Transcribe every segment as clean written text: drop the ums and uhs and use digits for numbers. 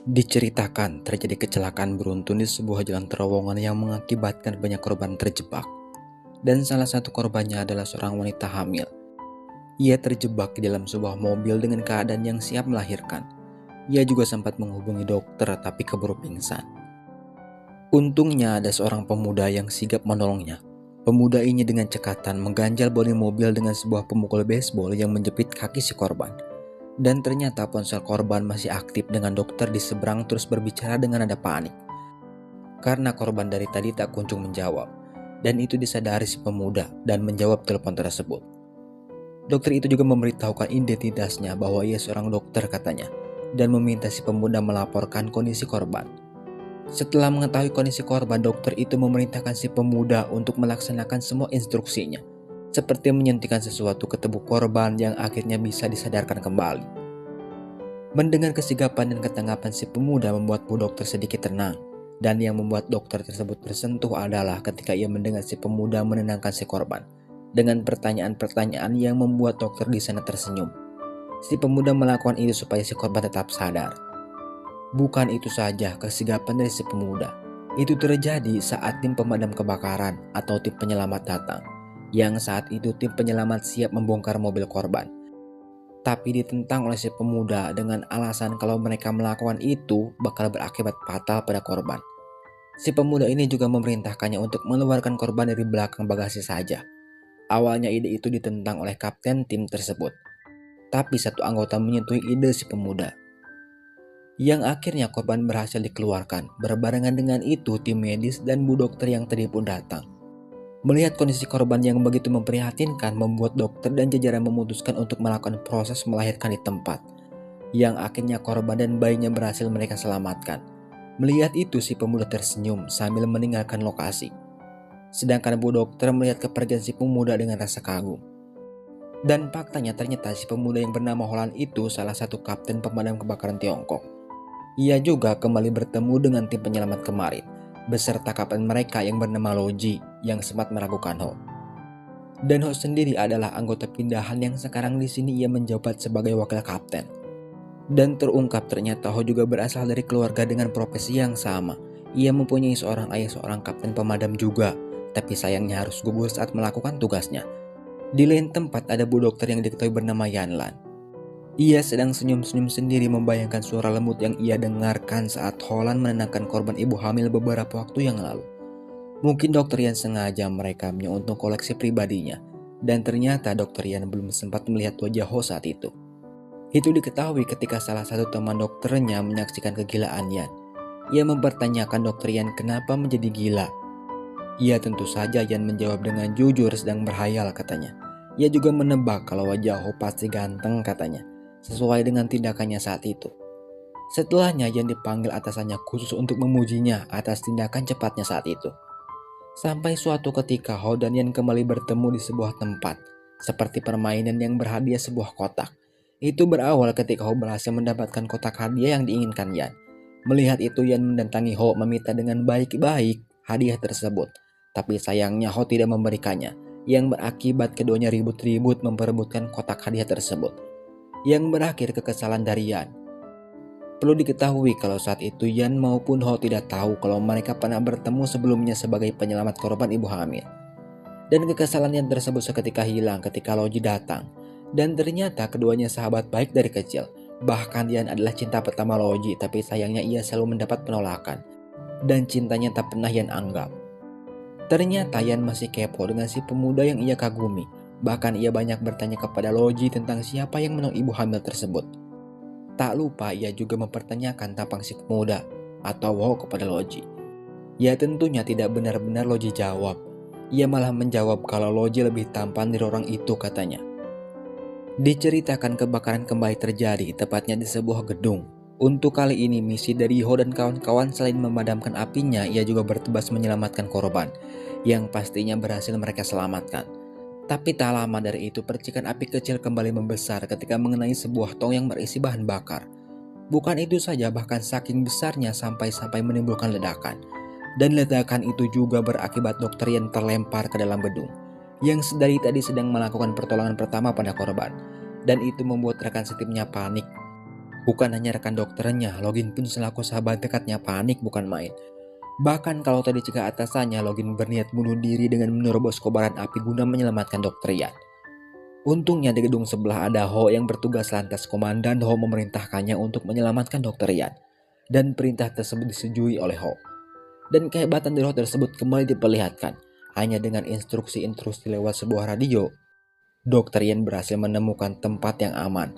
Diceritakan terjadi kecelakaan beruntun di sebuah jalan terowongan yang mengakibatkan banyak korban terjebak. Dan salah satu korbannya adalah seorang wanita hamil. Ia terjebak di dalam sebuah mobil dengan keadaan yang siap melahirkan. Ia juga sempat menghubungi dokter tapi keburu pingsan. Untungnya ada seorang pemuda yang sigap menolongnya. Pemuda ini dengan cekatan mengganjal bodi mobil dengan sebuah pemukul baseball yang menjepit kaki si korban. Dan ternyata ponsel korban masih aktif dengan dokter di seberang terus berbicara dengan nada panik. Karena korban dari tadi tak kunjung menjawab. Dan itu disadari si pemuda dan menjawab telepon tersebut. Dokter itu juga memberitahukan identitasnya bahwa ia seorang dokter katanya. Dan meminta si pemuda melaporkan kondisi korban. Setelah mengetahui kondisi korban, dokter itu memerintahkan si pemuda untuk melaksanakan semua instruksinya. Seperti menyuntikkan sesuatu ke tubuh korban yang akhirnya bisa disadarkan kembali. Mendengar kesigapan dan ketanggapan si pemuda membuat Bu Dokter sedikit tenang. Dan yang membuat dokter tersebut tersentuh adalah ketika ia mendengar si pemuda menenangkan si korban. Dengan pertanyaan-pertanyaan yang membuat dokter di sana tersenyum. Si pemuda melakukan itu supaya si korban tetap sadar. Bukan itu saja kesigapan dari si pemuda. Itu terjadi saat tim pemadam kebakaran atau tim penyelamat datang. Yang saat itu tim penyelamat siap membongkar mobil korban. Tapi ditentang oleh si pemuda dengan alasan kalau mereka melakukan itu bakal berakibat fatal pada korban. Si pemuda ini juga memerintahkannya untuk mengeluarkan korban dari belakang bagasi saja. Awalnya ide itu ditentang oleh kapten tim tersebut. Tapi satu anggota menyetujui ide si pemuda. Yang akhirnya korban berhasil dikeluarkan. Berbarengan dengan itu tim medis dan Bu Dokter yang tadi pun datang. Melihat kondisi korban yang begitu memprihatinkan membuat dokter dan jajaran memutuskan untuk melakukan proses melahirkan di tempat. Yang akhirnya korban dan bayinya berhasil mereka selamatkan. Melihat itu si pemuda tersenyum sambil meninggalkan lokasi. Sedangkan Bu Dokter melihat kepergian si pemuda dengan rasa kagum. Dan faktanya ternyata si pemuda yang bernama Holland itu salah satu kapten pemadam kebakaran Tiongkok. Ia juga kembali bertemu dengan tim penyelamat kemarin, beserta kapten mereka yang bernama Loji yang sempat meragukan Ho. Dan Ho sendiri adalah anggota pindahan yang sekarang di sini ia menjabat sebagai wakil kapten. Dan terungkap ternyata Ho juga berasal dari keluarga dengan profesi yang sama. Ia mempunyai seorang ayah seorang kapten pemadam juga, tapi sayangnya harus gugur saat melakukan tugasnya. Di lain tempat ada Bu Dokter yang diketahui bernama Yanlan. Ia sedang senyum-senyum sendiri membayangkan suara lembut yang ia dengarkan saat Holland menenangkan korban ibu hamil beberapa waktu yang lalu. Mungkin Dokter Yan sengaja merekamnya untuk koleksi pribadinya, dan ternyata Dokter Yan belum sempat melihat wajah Ho saat itu. Itu diketahui ketika salah satu teman dokternya menyaksikan kegilaan Yan. Ia mempertanyakan Dokter Yan kenapa menjadi gila. Ia tentu saja Yan menjawab dengan jujur sedang berhayal katanya. Ia juga menebak kalau wajah Ho pasti ganteng katanya. Sesuai dengan tindakannya saat itu. Setelahnya Yan dipanggil atasannya khusus untuk memujinya atas tindakan cepatnya saat itu. Sampai suatu ketika Ho dan Yan kembali bertemu di sebuah tempat, seperti permainan yang berhadiah sebuah kotak. Itu berawal ketika Ho berhasil mendapatkan kotak hadiah yang diinginkan Yan. Melihat itu Yan mendatangi Ho meminta dengan baik-baik hadiah tersebut. Tapi sayangnya Ho tidak memberikannya, yang berakibat keduanya ribut-ribut memperebutkan kotak hadiah tersebut. Yang berakhir kekesalan dari Yan. Perlu diketahui kalau saat itu Yan maupun Ho tidak tahu kalau mereka pernah bertemu sebelumnya sebagai penyelamat korban ibu hamil. Dan kekesalan Yan tersebut seketika hilang ketika Loji datang. Dan ternyata keduanya sahabat baik dari kecil. Bahkan Yan adalah cinta pertama Loji, tapi sayangnya ia selalu mendapat penolakan. Dan cintanya tak pernah Yan anggap. Ternyata Yan masih kepo dengan si pemuda yang ia kagumi. Bahkan ia banyak bertanya kepada Loji tentang siapa yang menolong ibu hamil tersebut. Tak lupa ia juga mempertanyakan tentang si pemuda atau Ho kepada Loji. Ya tentunya tidak benar-benar Loji jawab. Ia malah menjawab kalau Loji lebih tampan dari orang itu katanya. Diceritakan kebakaran kembali terjadi tepatnya di sebuah gedung. Untuk kali ini misi dari Ho dan kawan-kawan selain memadamkan apinya, ia juga bertugas menyelamatkan korban yang pastinya berhasil mereka selamatkan. Tapi tak lama dari itu percikan api kecil kembali membesar ketika mengenai sebuah tong yang berisi bahan bakar. Bukan itu saja, bahkan saking besarnya sampai-sampai menimbulkan ledakan. Dan ledakan itu juga berakibat Dokter Yan terlempar ke dalam gedung yang sedari tadi sedang melakukan pertolongan pertama pada korban. Dan itu membuat rekan setimnya panik. Bukan hanya rekan dokternya, Login pun selaku sahabat dekatnya panik bukan main. Bahkan kalau tadi dicegah atasannya, Login berniat bunuh diri dengan menerobos kobaran api guna menyelamatkan Dr. Yan. Untungnya di gedung sebelah ada Ho yang bertugas lantas komandan Ho memerintahkannya untuk menyelamatkan Dr. Yan. Dan perintah tersebut disetujui oleh Ho. Dan kehebatan dari Ho tersebut kembali diperlihatkan. Hanya dengan instruksi-instruksi lewat sebuah radio, Dr. Yan berhasil menemukan tempat yang aman.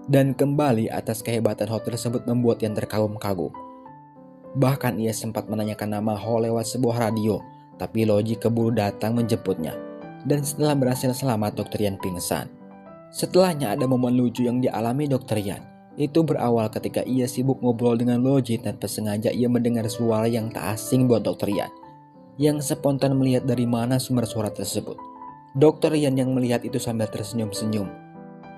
Dan kembali atas kehebatan Ho tersebut membuat Yan terkagum-kagum. Bahkan ia sempat menanyakan nama Ho lewat sebuah radio, tapi Loji keburu datang menjemputnya. Dan setelah berhasil selamat, Dr. Yan pingsan. Setelahnya ada momen lucu yang dialami Dr. Yan. Itu berawal ketika ia sibuk ngobrol dengan Loji tanpa sengaja ia mendengar suara yang tak asing buat Dr. Yan, yang spontan melihat dari mana sumber suara tersebut. Dr. Yan yang melihat itu sambil tersenyum-senyum.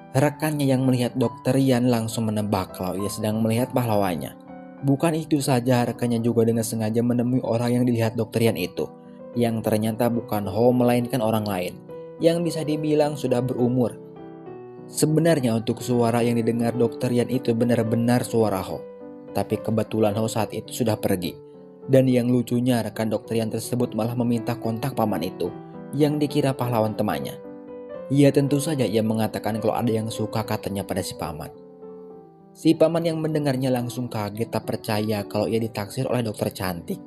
Rekannya yang melihat Dr. Yan langsung menebak kalau ia sedang melihat pahlawannya. Bukan itu saja, rekannya juga dengan sengaja menemui orang yang dilihat Dr. Yan itu, yang ternyata bukan Ho melainkan orang lain, yang bisa dibilang sudah berumur. Sebenarnya untuk suara yang didengar Dr. Yan itu benar-benar suara Ho, tapi kebetulan Ho saat itu sudah pergi. Dan yang lucunya, rekan Dr. Yan tersebut malah meminta kontak paman itu, yang dikira pahlawan temannya. Ya tentu saja ia mengatakan kalau ada yang suka katanya pada si paman. Si paman yang mendengarnya langsung kaget tak percaya kalau ia ditaksir oleh dokter cantik.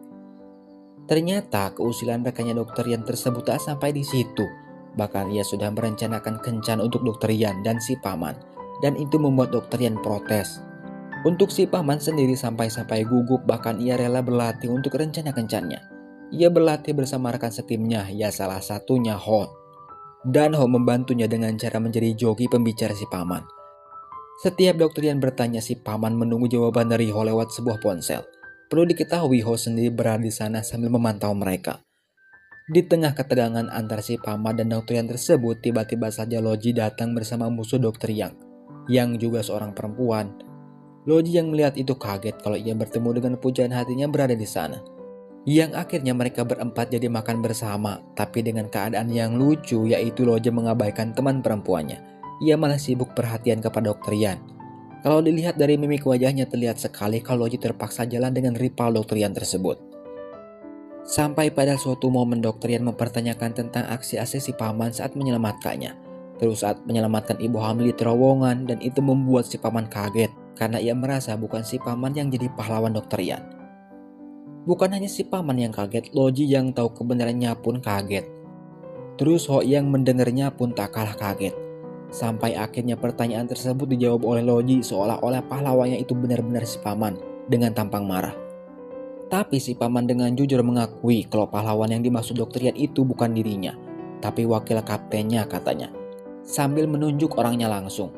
Ternyata keusilan rekannya Dr. Yan tersebut tak sampai di situ. Bahkan ia sudah merencanakan kencan untuk Dr. Yan dan si paman. Dan itu membuat Dr. Yan protes. Untuk si paman sendiri sampai-sampai gugup, bahkan ia rela berlatih untuk rencana kencannya. Ia berlatih bersama rekan setimnya, ya salah satunya Ho. Dan Ho membantunya dengan cara menjadi joki pembicara si paman. Setiap Dr. Yan bertanya, si paman menunggu jawaban dari Ho lewat sebuah ponsel. Perlu diketahui Ho sendiri berada di sana sambil memantau mereka. Di tengah ketegangan antara si paman dan Dr. Yan tersebut, tiba-tiba saja Loji datang bersama musuh Dr. yang juga seorang perempuan. Loji yang melihat itu kaget kalau ia bertemu dengan pujaan hatinya berada di sana. Yang akhirnya mereka berempat jadi makan bersama, tapi dengan keadaan yang lucu, yaitu Loji mengabaikan teman perempuannya. Ia malah sibuk perhatian kepada Dr. Yan. Kalau dilihat dari mimik wajahnya, terlihat sekali kalau Loji terpaksa jalan dengan rival Dr. Yan tersebut. Sampai pada suatu momen Dr. Yan mempertanyakan tentang aksi-aksi si paman saat menyelamatkannya. Terus saat menyelamatkan ibu hamil di terowongan, dan itu membuat si paman kaget karena ia merasa bukan si paman yang jadi pahlawan Dr. Yan. Bukan hanya si paman yang kaget, Loji yang tahu kebenarannya pun kaget. Terus Ho yang mendengarnya pun tak kalah kaget. Sampai akhirnya pertanyaan tersebut dijawab oleh Loji seolah-olah pahlawannya itu benar-benar si paman dengan tampang marah. Tapi si paman dengan jujur mengakui kalau pahlawan yang dimaksud Dr. Yan itu bukan dirinya, tapi wakil kaptennya katanya. Sambil menunjuk orangnya langsung.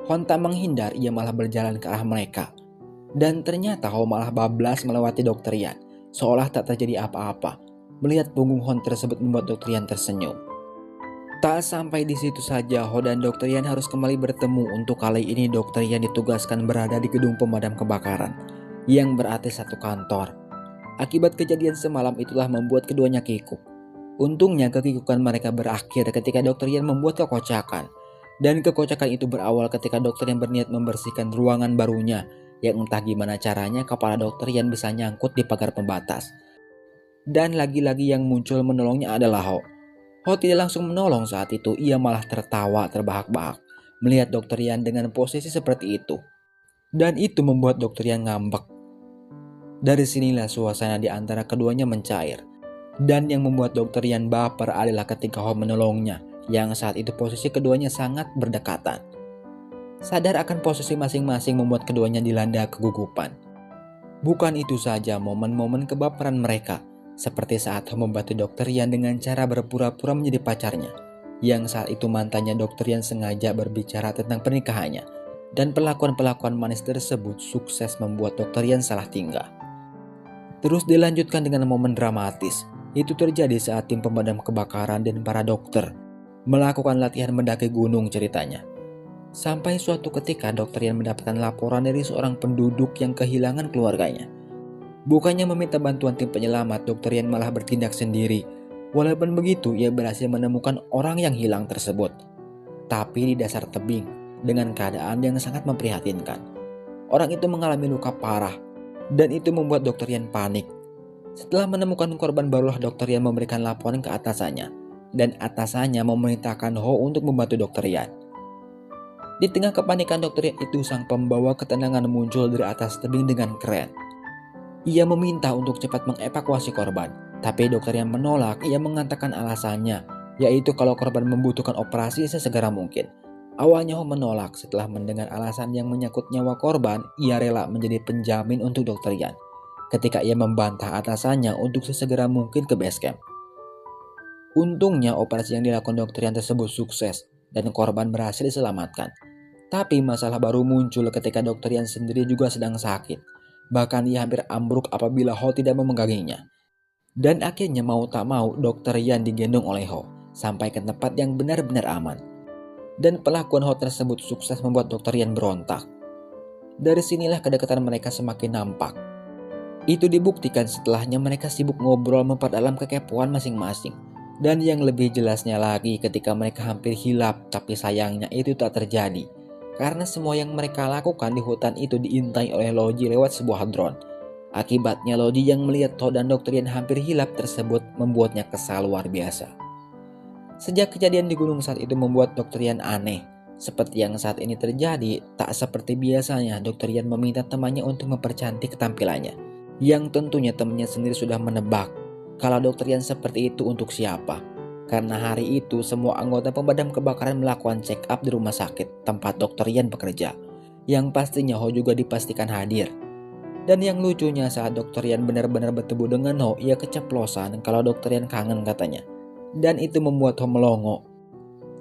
Hon tak menghindar, ia malah berjalan ke arah mereka. Dan ternyata Ho malah bablas melewati Dr. Yan, seolah tak terjadi apa-apa. Melihat punggung Hon tersebut membuat Dr. Yan tersenyum. Tak sampai di situ saja, Ho dan Dr. Yan harus kembali bertemu. Untuk kali ini Dr. Yan ditugaskan berada di gedung pemadam kebakaran, yang berarti satu kantor. Akibat kejadian semalam itulah membuat keduanya kikuk. Untungnya kekikukan mereka berakhir ketika Dr. Yan membuat kekocakan. Dan kekocakan itu berawal ketika Dr. Yan berniat membersihkan ruangan barunya, yang entah gimana caranya kepala Dr. Yan bisa nyangkut di pagar pembatas. Dan lagi-lagi yang muncul menolongnya adalah Ho. Ho tidak langsung menolong saat itu, ia malah tertawa terbahak-bahak melihat Dr. Yan dengan posisi seperti itu. Dan itu membuat Dr. Yan ngambek. Dari sinilah suasana di antara keduanya mencair. Dan yang membuat Dr. Yan baper adalah ketika Ho menolongnya, yang saat itu posisi keduanya sangat berdekatan. Sadar akan posisi masing-masing membuat keduanya dilanda kegugupan. Bukan itu saja, momen-momen kebaperan mereka, seperti saat Ho membantu Dr. Yan dengan cara berpura-pura menjadi pacarnya, yang saat itu mantannya Dr. Yan sengaja berbicara tentang pernikahannya, dan perlakuan-perlakuan manis tersebut sukses membuat Dr. Yan salah tingkah. Terus dilanjutkan dengan momen dramatis. Itu terjadi saat tim pemadam kebakaran dan para dokter melakukan latihan mendaki gunung ceritanya. Sampai suatu ketika Dr. Yan mendapatkan laporan dari seorang penduduk yang kehilangan keluarganya. Bukannya meminta bantuan tim penyelamat, Dr. Yan malah bertindak sendiri. Walaupun begitu, ia berhasil menemukan orang yang hilang tersebut. Tapi di dasar tebing, dengan keadaan yang sangat memprihatinkan. Orang itu mengalami luka parah, dan itu membuat Dr. Yan panik. Setelah menemukan korban, barulah Dr. Yan memberikan laporan ke atasannya, dan atasannya memerintahkan Ho untuk membantu Dr. Yan. Di tengah kepanikan Dr. Yan itu, sang pembawa ketenangan muncul dari atas tebing dengan keren. Ia meminta untuk cepat mengevakuasi korban, tapi Dr. Yan menolak. Ia mengatakan alasannya, yaitu kalau korban membutuhkan operasi sesegera mungkin. Awalnya Ho menolak. Setelah mendengar alasan yang menyangkut nyawa korban, ia rela menjadi penjamin untuk Dr. Yan. Ketika ia membantah atasannya untuk sesegera mungkin ke base camp. Untungnya operasi yang dilakukan Dr. Yan tersebut sukses dan korban berhasil diselamatkan. Tapi masalah baru muncul ketika Dr. Yan sendiri juga sedang sakit. Bahkan ia hampir ambruk apabila Ho tidak memeganginya. Dan akhirnya mau tak mau Dr. Yan digendong oleh Ho sampai ke tempat yang benar-benar aman. Dan pelakuan Ho tersebut sukses membuat Dr. Yan berontak. Dari sinilah kedekatan mereka semakin nampak. Itu dibuktikan setelahnya mereka sibuk ngobrol memperdalam kekepoan masing-masing. Dan yang lebih jelasnya lagi ketika mereka hampir hilap, tapi sayangnya itu tak terjadi. Karena semua yang mereka lakukan di hutan itu diintai oleh Loji lewat sebuah drone. Akibatnya Loji yang melihat Ho dan Dr. Yan hampir hilap tersebut membuatnya kesal luar biasa. Sejak kejadian di gunung saat itu membuat Dr. Yan aneh. Seperti yang saat ini terjadi, tak seperti biasanya Dr. Yan meminta temannya untuk mempercantik tampilannya. Yang tentunya temannya sendiri sudah menebak kalau Dr. Yan seperti itu untuk siapa. Karena hari itu semua anggota pemadam kebakaran melakukan check up di rumah sakit tempat Dr. Yan bekerja. Yang pastinya Ho juga dipastikan hadir. Dan yang lucunya saat Dr. Yan benar-benar bertemu dengan Ho, ia keceplosan kalau Dr. Yan kangen katanya. Dan itu membuat Ho melongo.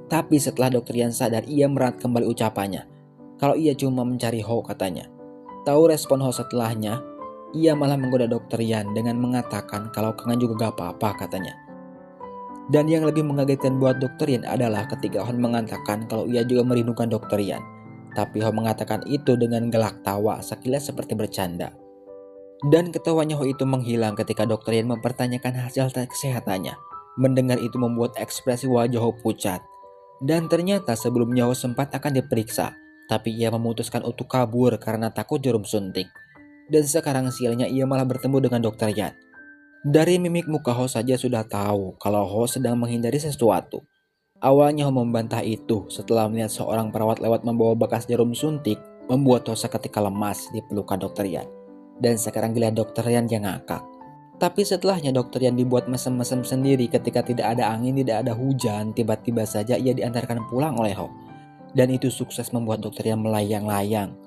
Tapi setelah Dr. Yan sadar, ia merat kembali ucapannya. Kalau ia cuma mencari Ho katanya. Tahu respon Ho setelahnya? Ia malah menggoda Dr. Yan dengan mengatakan kalau kangen juga gak apa-apa katanya. Dan yang lebih mengagetkan buat Dr. Yan adalah ketika Ho mengatakan kalau ia juga merindukan Dr. Yan. Tapi Ho mengatakan itu dengan gelak tawa sekilas seperti bercanda. Dan ketawanya Ho itu menghilang ketika Dr. Yan mempertanyakan hasil tes kesehatannya. Mendengar itu membuat ekspresi wajah Ho pucat. Dan ternyata sebelumnya Ho sempat akan diperiksa, tapi ia memutuskan untuk kabur karena takut jarum suntik. Dan sekarang sialnya ia malah bertemu dengan Dr. Yan. Dari mimik muka Ho saja sudah tahu kalau Ho sedang menghindari sesuatu. Awalnya Ho membantah itu setelah melihat seorang perawat lewat membawa bekas jarum suntik, membuat Ho seketika lemas di pelukan Dr. Yan. Dan sekarang giliran Dr. Yan yang ngakak. Tapi setelahnya Dr. Yan dibuat mesem-mesem sendiri ketika tidak ada angin, tidak ada hujan, tiba-tiba saja ia diantarkan pulang oleh Ho. Dan itu sukses membuat Dr. Yan melayang-layang.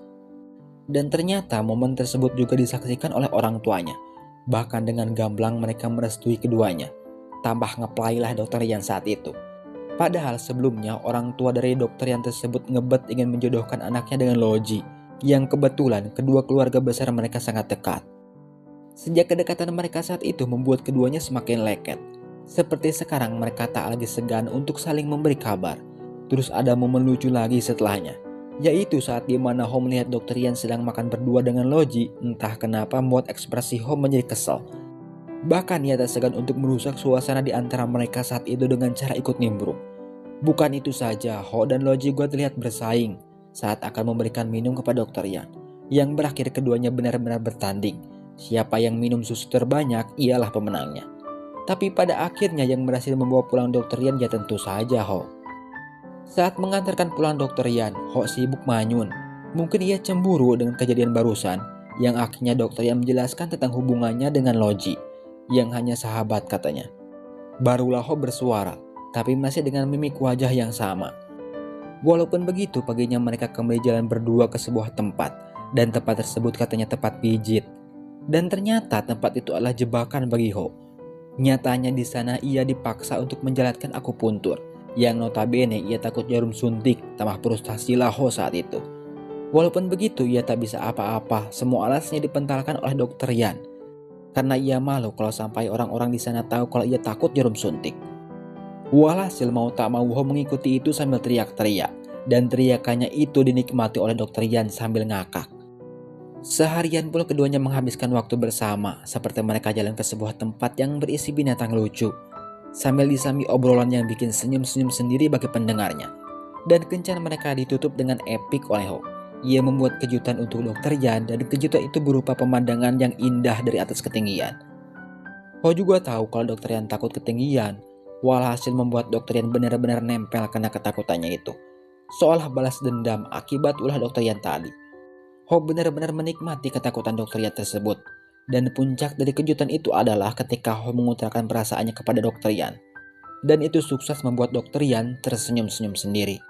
Dan ternyata momen tersebut juga disaksikan oleh orang tuanya. Bahkan dengan gamblang mereka merestui keduanya. Tambah ngeplailah Dr. Yan saat itu. Padahal sebelumnya orang tua dari Dr. Yan tersebut ngebet ingin menjodohkan anaknya dengan Loji. Yang kebetulan kedua keluarga besar mereka sangat dekat. Sejak kedekatan mereka saat itu membuat keduanya semakin leket. Seperti sekarang mereka tak lagi segan untuk saling memberi kabar. Terus ada momen lucu lagi setelahnya. Yaitu saat dimana Ho melihat Dr. Yan sedang makan berdua dengan Loji, entah kenapa membuat ekspresi Ho menjadi kesal. Bahkan ia tak segan untuk merusak suasana di antara mereka saat itu dengan cara ikut nimbrung. Bukan itu saja, Ho dan Loji juga terlihat bersaing saat akan memberikan minum kepada Dr. Yan. Yang berakhir keduanya benar-benar bertanding. Siapa yang minum susu terbanyak, ialah pemenangnya. Tapi pada akhirnya yang berhasil membawa pulang Dr. Yan ya tentu saja Ho. Saat mengantarkan pulang Dr. Yan, Ho sibuk manyun. Mungkin ia cemburu dengan kejadian barusan, yang akhirnya Dr. Yan menjelaskan tentang hubungannya dengan Loji, yang hanya sahabat katanya. Barulah Ho bersuara, tapi masih dengan mimik wajah yang sama. Walaupun begitu, paginya mereka kembali jalan berdua ke sebuah tempat, dan tempat tersebut katanya tempat pijit. Dan ternyata tempat itu adalah jebakan bagi Ho. Nyatanya di sana ia dipaksa untuk menjalankan akupuntur, yang notabene ia takut jarum suntik, tambah frustasilah Ho saat itu. Walaupun begitu ia tak bisa apa-apa, semua alasnya dipentalkan oleh Dr. Yan. Karena ia malu kalau sampai orang-orang di sana tahu kalau ia takut jarum suntik. Walhasil mau tak mau Ho mengikuti itu sambil teriak-teriak, dan teriakannya itu dinikmati oleh Dr. Yan sambil ngakak. Seharian pula keduanya menghabiskan waktu bersama, seperti mereka jalan ke sebuah tempat yang berisi binatang lucu. Sambil disambi obrolan yang bikin senyum-senyum sendiri bagi pendengarnya. Dan kencan mereka ditutup dengan epik oleh Ho. Ia membuat kejutan untuk Dokter Yan dan kejutan itu berupa pemandangan yang indah dari atas ketinggian. Ho juga tahu kalau Dokter Yan takut ketinggian, walhasil membuat Dokter Yan benar-benar nempel karena ketakutannya itu. Seolah balas dendam akibat ulah Dokter Yan tadi. Ho benar-benar menikmati ketakutan Dokter Yan tersebut. Dan puncak dari kejutan itu adalah ketika Ho mengutarakan perasaannya kepada Dokter Yan. Dan itu sukses membuat Dokter Yan tersenyum-senyum sendiri.